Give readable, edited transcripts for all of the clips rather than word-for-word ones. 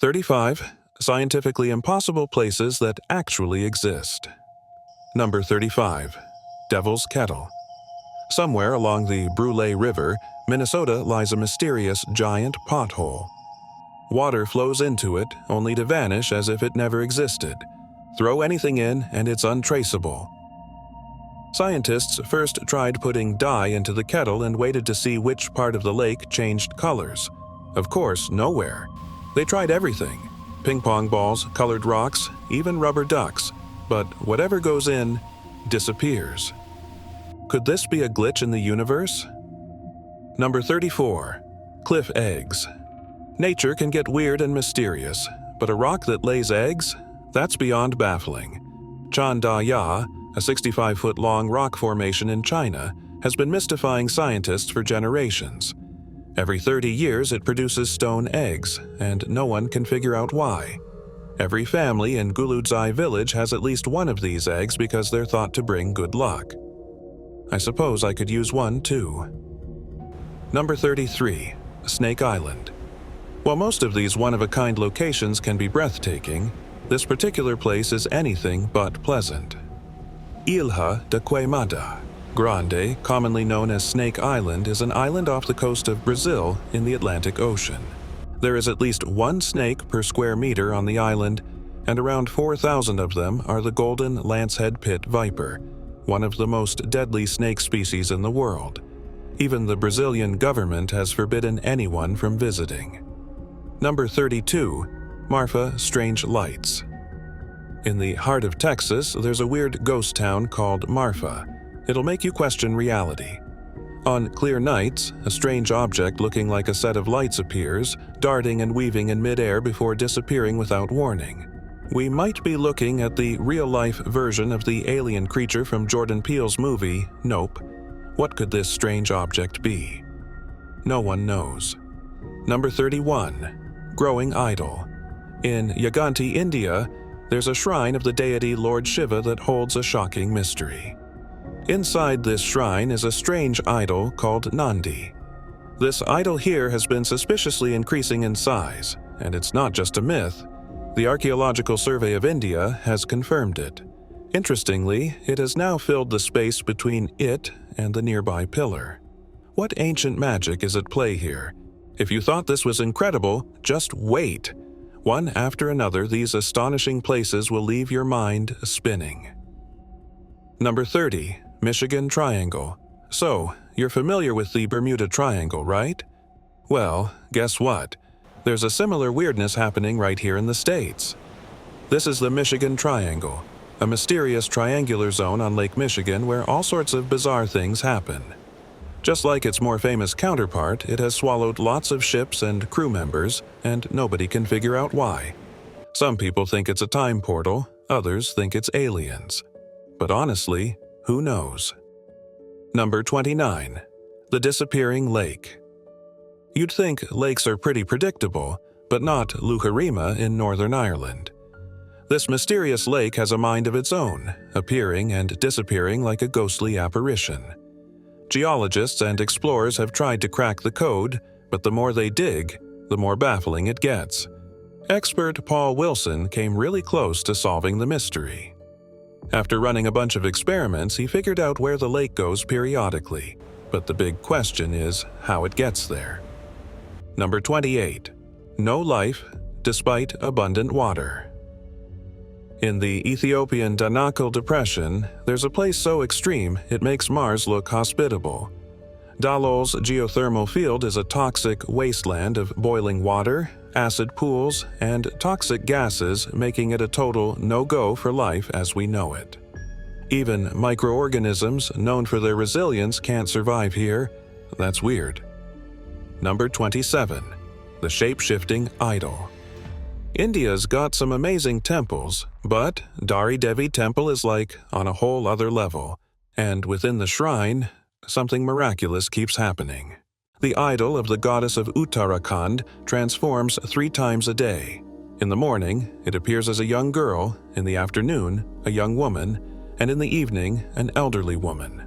35. Scientifically impossible places that actually exist. Number 35. Devil's Kettle. Somewhere along the Brule River, Minnesota lies a mysterious giant pothole. Water flows into it, only to vanish as if it never existed. Throw anything in, and it's untraceable. Scientists first tried putting dye into the kettle and waited to see which part of the lake changed colors. Of course, nowhere. They tried everything: ping pong balls, colored rocks, even rubber ducks. But whatever goes in, disappears. Could this be a glitch in the universe? Number 34. Cliff eggs. Nature can get weird and mysterious, but a rock that lays eggs? That's beyond baffling. Chandaya, a 65-foot-long rock formation in China, has been mystifying scientists for generations. Every 30 years it produces stone eggs, and no one can figure out why. Every family in Guludzai village has at least one of these eggs because they're thought to bring good luck. I suppose I could use one too. Number 33. Snake Island. While most of these one-of-a-kind locations can be breathtaking, this particular place is anything but pleasant. Ilha de Queimada Grande, commonly known as Snake Island, is an island off the coast of Brazil in the Atlantic Ocean. There is at least one snake per square meter on the island, and around 4,000 of them are the golden lancehead pit viper, one of the most deadly snake species in the world. Even the Brazilian government has forbidden anyone from visiting. Number 32. Marfa Strange Lights. In the heart of Texas, there's a weird ghost town called Marfa. It'll make you question reality. On clear nights, a strange object looking like a set of lights appears, darting and weaving in midair before disappearing without warning. We might be looking at the real-life version of the alien creature from Jordan Peele's movie, Nope. What could this strange object be? No one knows. Number 31. Growing Idol. In Yaganti, India, there's a shrine of the deity Lord Shiva that holds a shocking mystery. Inside this shrine is a strange idol called Nandi. This idol here has been suspiciously increasing in size, and it's not just a myth. The Archaeological Survey of India has confirmed it. Interestingly, it has now filled the space between it and the nearby pillar. What ancient magic is at play here? If you thought this was incredible, just wait. One after another, these astonishing places will leave your mind spinning. Number 30. Michigan Triangle. So, you're familiar with the Bermuda Triangle, right? Well, guess what? There's a similar weirdness happening right here in the States. This is the Michigan Triangle, a mysterious triangular zone on Lake Michigan where all sorts of bizarre things happen. Just like its more famous counterpart, it has swallowed lots of ships and crew members, and nobody can figure out why. Some people think it's a time portal, others think it's aliens. But honestly, who knows? Number 29. The Disappearing Lake. You'd think lakes are pretty predictable, but not Lucarima in Northern Ireland. This mysterious lake has a mind of its own, appearing and disappearing like a ghostly apparition. Geologists and explorers have tried to crack the code, but the more they dig, the more baffling it gets. Expert Paul Wilson came really close to solving the mystery. After running a bunch of experiments, he figured out where the lake goes periodically, but the big question is how it gets there. Number 28. No life, despite abundant water. In the Ethiopian Danakil Depression, there's a place so extreme it makes Mars look hospitable. Dalol's geothermal field is a toxic wasteland of boiling water, acid pools, and toxic gases, making it a total no-go for life as we know it. Even microorganisms known for their resilience can't survive here. That's weird. Number 27. The Shapeshifting Idol. India's got some amazing temples, but Dari Devi Temple is like on a whole other level. And within the shrine, something miraculous keeps happening. The idol of the goddess of Uttarakhand transforms 3 times a day. In the morning, it appears as a young girl, in the afternoon, a young woman, and in the evening, an elderly woman.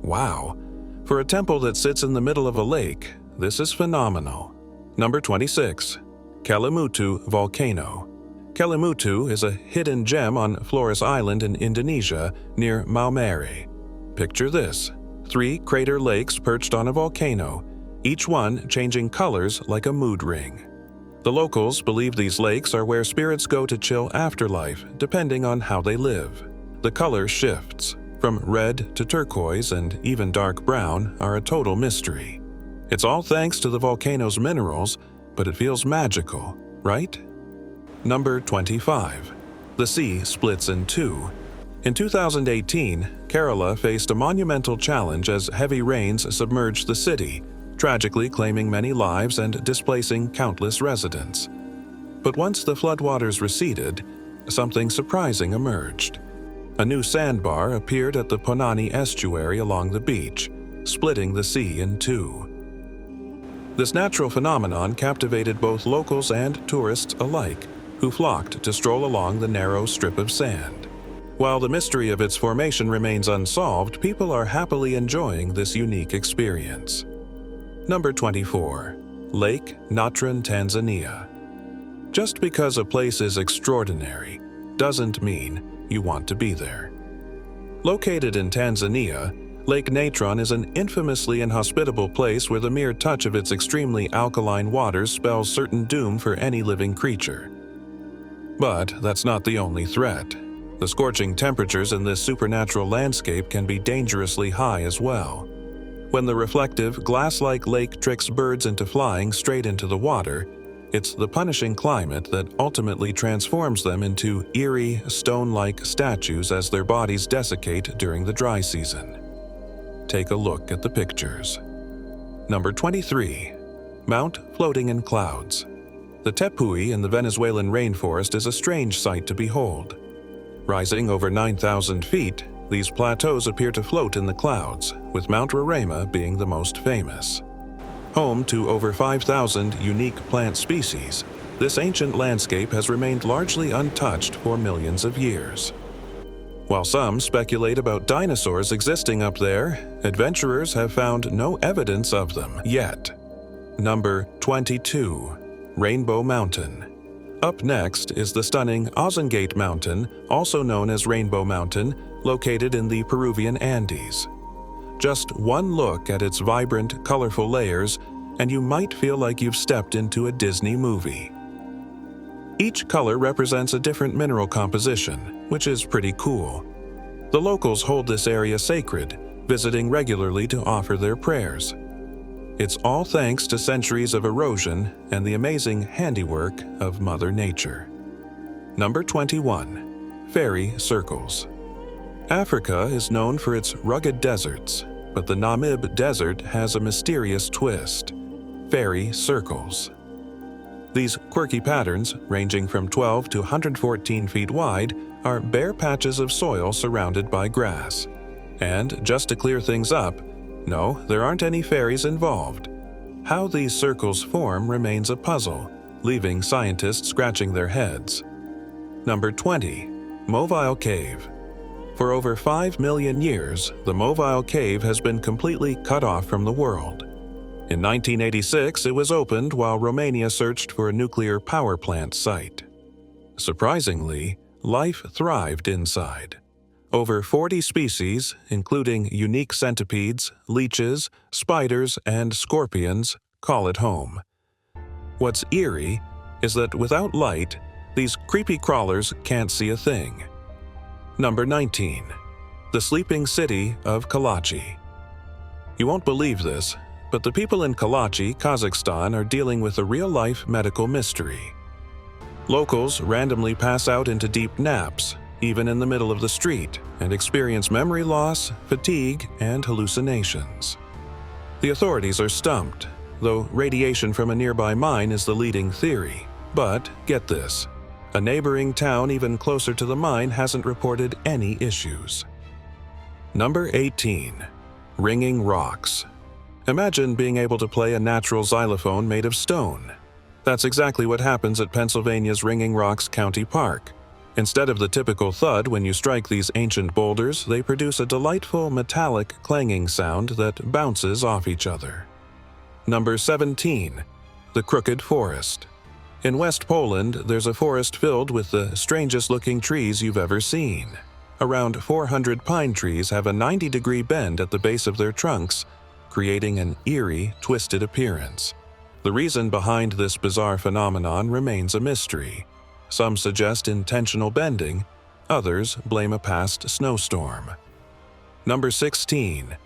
Wow! For a temple that sits in the middle of a lake, this is phenomenal. Number 26. Kelimutu Volcano. Kelimutu is a hidden gem on Flores Island in Indonesia near Maumere. Picture this: 3 crater lakes perched on a volcano, each one changing colors like a mood ring. The locals believe these lakes are where spirits go to chill afterlife, depending on how they live. The color shifts, from red to turquoise and even dark brown are a total mystery. It's all thanks to the volcano's minerals, but it feels magical, right? Number 25. The sea splits in two. In 2018, Kerala faced a monumental challenge as heavy rains submerged the city, tragically claiming many lives and displacing countless residents. But once the floodwaters receded, something surprising emerged. A new sandbar appeared at the Ponani estuary along the beach, splitting the sea in two. This natural phenomenon captivated both locals and tourists alike, who flocked to stroll along the narrow strip of sand. While the mystery of its formation remains unsolved, people are happily enjoying this unique experience. Number 24. Lake Natron, Tanzania. Just because a place is extraordinary doesn't mean you want to be there. Located in Tanzania, Lake Natron is an infamously inhospitable place where the mere touch of its extremely alkaline waters spells certain doom for any living creature. But that's not the only threat. The scorching temperatures in this supernatural landscape can be dangerously high as well. When the reflective, glass-like lake tricks birds into flying straight into the water, it's the punishing climate that ultimately transforms them into eerie, stone-like statues as their bodies desiccate during the dry season. Take a look at the pictures. Number 23. Mount floating in clouds. The Tepui in the Venezuelan rainforest is a strange sight to behold. Rising over 9,000 feet, these plateaus appear to float in the clouds, with Mount Roraima being the most famous. Home to over 5,000 unique plant species, this ancient landscape has remained largely untouched for millions of years. While some speculate about dinosaurs existing up there, adventurers have found no evidence of them yet. Number 22. Rainbow Mountain. Up next is the stunning Ozengate Mountain, also known as Rainbow Mountain, located in the Peruvian Andes. Just one look at its vibrant, colorful layers, and you might feel like you've stepped into a Disney movie. Each color represents a different mineral composition, which is pretty cool. The locals hold this area sacred, visiting regularly to offer their prayers. It's all thanks to centuries of erosion and the amazing handiwork of Mother Nature. Number 21. Fairy Circles. Africa is known for its rugged deserts, but the Namib Desert has a mysterious twist: fairy circles. These quirky patterns, ranging from 12 to 114 feet wide, are bare patches of soil surrounded by grass. And just to clear things up, no, there aren't any fairies involved. How these circles form remains a puzzle, leaving scientists scratching their heads. Number 20. Movile Cave. For over 5 million years, the Movile Cave has been completely cut off from the world. In 1986, it was opened while Romania searched for a nuclear power plant site. Surprisingly, life thrived inside. Over 40 species, including unique centipedes, leeches, spiders, and scorpions, call it home. What's eerie is that without light, these creepy crawlers can't see a thing. Number 19. The sleeping city of Kalachi. You won't believe this, but the people in Kalachi, Kazakhstan, are dealing with a real-life medical mystery. Locals randomly pass out into deep naps, even in the middle of the street, and experience memory loss, fatigue, and hallucinations. The authorities are stumped, though radiation from a nearby mine is the leading theory. But get this, a neighboring town even closer to the mine hasn't reported any issues. Number 18. Ringing Rocks. Imagine being able to play a natural xylophone made of stone. That's exactly what happens at Pennsylvania's Ringing Rocks County Park. Instead of the typical thud when you strike these ancient boulders, they produce a delightful metallic clanging sound that bounces off each other. Number 17. The Crooked Forest. In West Poland, there's a forest filled with the strangest-looking trees you've ever seen. Around 400 pine trees have a 90-degree bend at the base of their trunks, creating an eerie, twisted appearance. The reason behind this bizarre phenomenon remains a mystery. Some suggest intentional bending, others blame a past snowstorm. Number 16.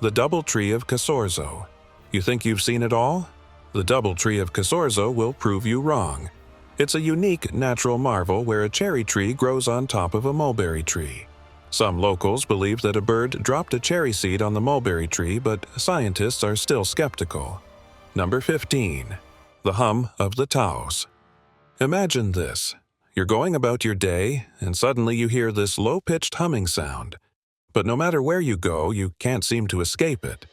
The Doubletree of Casorzo. You think you've seen it all? The Doubletree of Casorzo will prove you wrong. It's a unique natural marvel where a cherry tree grows on top of a mulberry tree. Some locals believe that a bird dropped a cherry seed on the mulberry tree, but scientists are still skeptical. Number 15. The Hum of the Taos. Imagine this. You're going about your day, and suddenly you hear this low-pitched humming sound. But no matter where you go, you can't seem to escape it.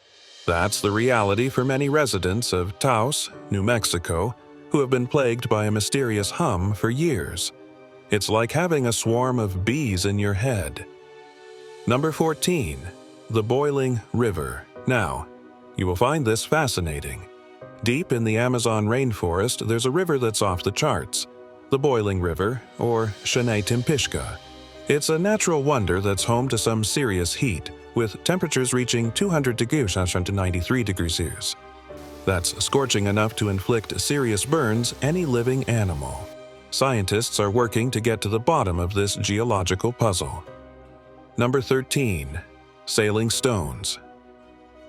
That's the reality for many residents of Taos, New Mexico, who have been plagued by a mysterious hum for years. It's like having a swarm of bees in your head. Number 14. The Boiling River. Now, you will find this fascinating. Deep in the Amazon rainforest, there's a river that's off the charts, the Boiling River, or Shanay-Timpishka. It's a natural wonder that's home to some serious heat, with temperatures reaching 200 degrees to 93 degrees Celsius. That's scorching enough to inflict serious burns any living animal. Scientists are working to get to the bottom of this geological puzzle. Number 13. Sailing Stones.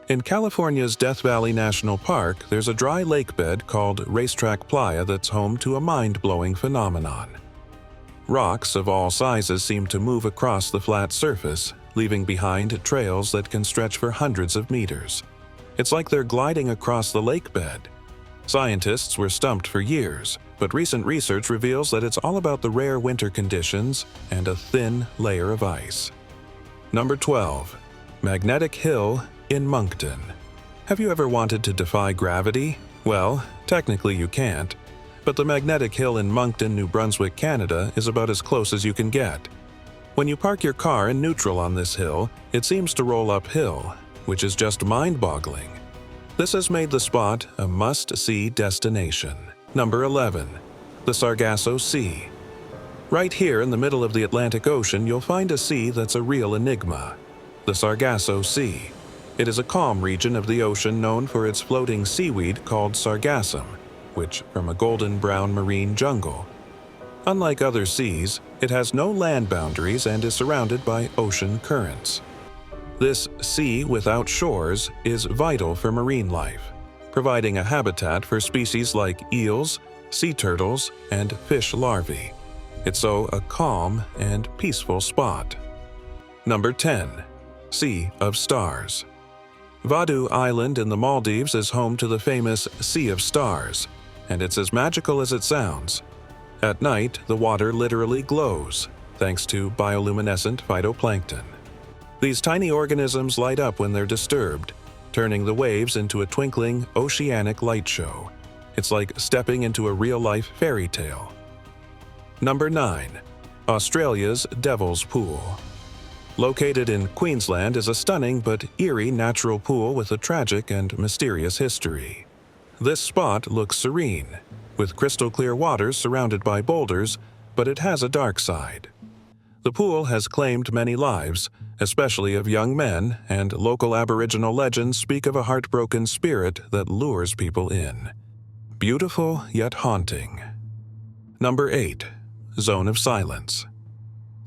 In California's Death Valley National Park, there's a dry lake bed called Racetrack Playa that's home to a mind-blowing phenomenon. Rocks of all sizes seem to move across the flat surface, leaving behind trails that can stretch for hundreds of meters. It's like they're gliding across the lake bed. Scientists were stumped for years, but recent research reveals that it's all about the rare winter conditions and a thin layer of ice. Number 12. Magnetic Hill in Moncton. Have you ever wanted to defy gravity? Well, technically you can't. But the Magnetic Hill in Moncton, New Brunswick, Canada is about as close as you can get. When you park your car in neutral on this hill, it seems to roll uphill, which is just mind-boggling. This has made the spot a must-see destination. Number 11. The Sargasso Sea. Right here in the middle of the Atlantic Ocean, you'll find a sea that's a real enigma. The Sargasso Sea. It is a calm region of the ocean known for its floating seaweed called sargassum, which from a golden-brown marine jungle. Unlike other seas, it has no land boundaries and is surrounded by ocean currents. This sea without shores is vital for marine life, providing a habitat for species like eels, sea turtles, and fish larvae. It's so a calm and peaceful spot. Number 10. Sea of Stars. Vadu Island in the Maldives is home to the famous Sea of Stars, and it's as magical as it sounds. At night, the water literally glows, thanks to bioluminescent phytoplankton. These tiny organisms light up when they're disturbed, turning the waves into a twinkling oceanic light show. It's like stepping into a real-life fairy tale. Number 9. Australia's Devil's Pool. Located in Queensland is a stunning but eerie natural pool with a tragic and mysterious history. This spot looks serene, with crystal-clear waters surrounded by boulders, but it has a dark side. The pool has claimed many lives, especially of young men, and local Aboriginal legends speak of a heartbroken spirit that lures people in. Beautiful yet haunting. Number 8. Zone of Silence.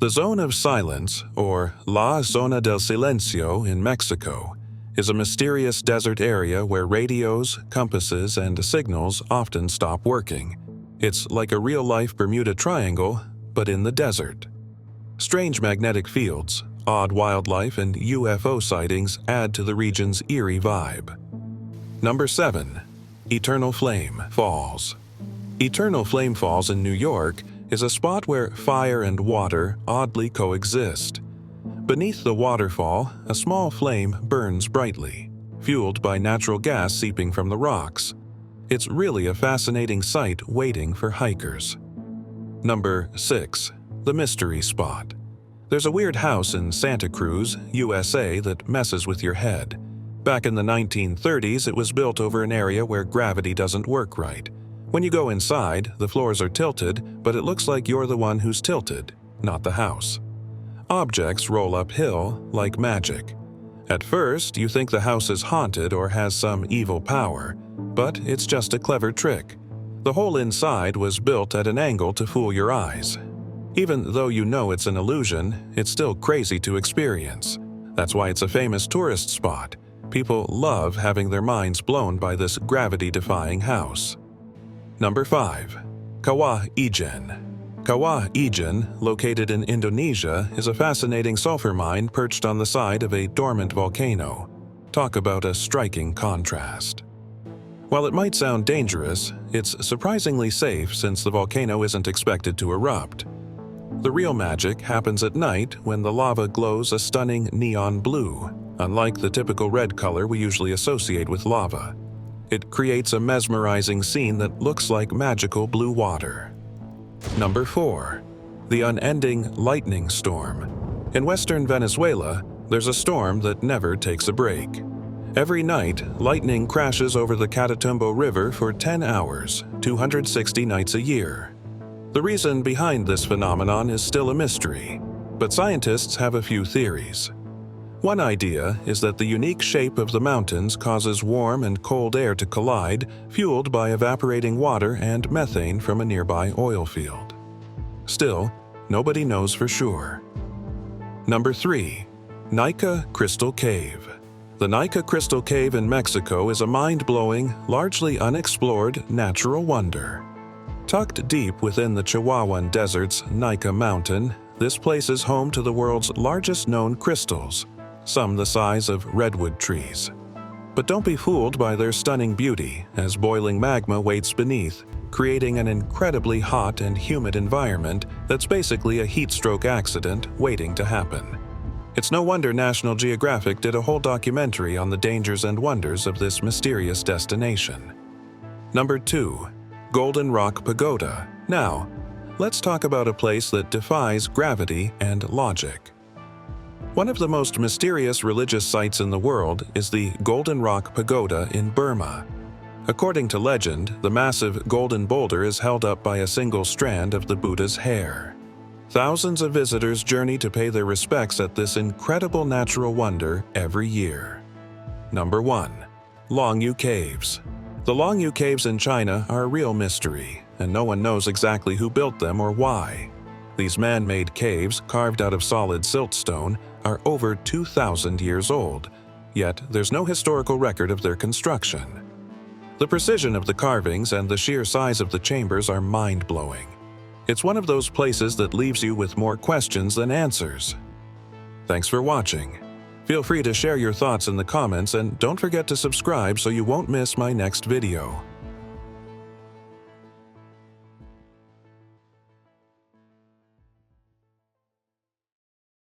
The Zone of Silence, or La Zona del Silencio in Mexico, is a mysterious desert area where radios, compasses, and signals often stop working. It's like a real-life Bermuda Triangle, but in the desert. Strange magnetic fields, odd wildlife, and UFO sightings add to the region's eerie vibe. Number 7. Eternal Flame Falls. Eternal Flame Falls in New York is a spot where fire and water oddly coexist. Beneath the waterfall, a small flame burns brightly, fueled by natural gas seeping from the rocks. It's really a fascinating sight waiting for hikers. Number 6. The Mystery Spot. There's a weird house in Santa Cruz, USA that messes with your head. Back in the 1930s, it was built over an area where gravity doesn't work right, When you go inside, the floors are tilted, but it looks like you're the one who's tilted, not the house. Objects roll uphill like magic. At first, you think the house is haunted or has some evil power, but it's just a clever trick. The whole inside was built at an angle to fool your eyes. Even though you know it's an illusion, it's still crazy to experience. That's why it's a famous tourist spot. People love having their minds blown by this gravity-defying house. Number 5. Kawah Ijen. Kawah Ijen, located in Indonesia, is a fascinating sulfur mine perched on the side of a dormant volcano. Talk about a striking contrast. While it might sound dangerous, it's surprisingly safe since the volcano isn't expected to erupt. The real magic happens at night when the lava glows a stunning neon blue, unlike the typical red color we usually associate with lava. It creates a mesmerizing scene that looks like magical blue water. Number 4. The Unending lightning storm. In western Venezuela, there's a storm that never takes a break. Every night, lightning crashes over the Kelimutu River for 10 hours, 260 nights a year. The reason behind this phenomenon is still a mystery, but scientists have a few theories. One idea is that the unique shape of the mountains causes warm and cold air to collide, fueled by evaporating water and methane from a nearby oil field. Still, nobody knows for sure. Number 3. Naica Crystal Cave. The Naica Crystal Cave in Mexico is a mind-blowing, largely unexplored natural wonder. Tucked deep within the Chihuahuan Desert's Naica Mountain, this place is home to the world's largest known crystals, some the size of redwood trees. But don't be fooled by their stunning beauty, as boiling magma waits beneath, creating an incredibly hot and humid environment that's basically a heat stroke accident waiting to happen. It's no wonder National Geographic did a whole documentary on the dangers and wonders of this mysterious destination. Number 2. Golden Rock Pagoda. Now, let's talk about a place that defies gravity and logic. One of the most mysterious religious sites in the world is the Golden Rock Pagoda in Burma. According to legend, the massive golden boulder is held up by a single strand of the Buddha's hair. Thousands of visitors journey to pay their respects at this incredible natural wonder every year. Number 1. Longyou Caves. The Longyou Caves in China are a real mystery, and no one knows exactly who built them or why. These man-made caves, carved out of solid siltstone, are over 2,000 years old, yet there's no historical record of their construction. The precision of the carvings and the sheer size of the chambers are mind-blowing. It's one of those places that leaves you with more questions than answers. Thanks for watching. Feel free to share your thoughts in the comments and don't forget to subscribe so you won't miss my next video.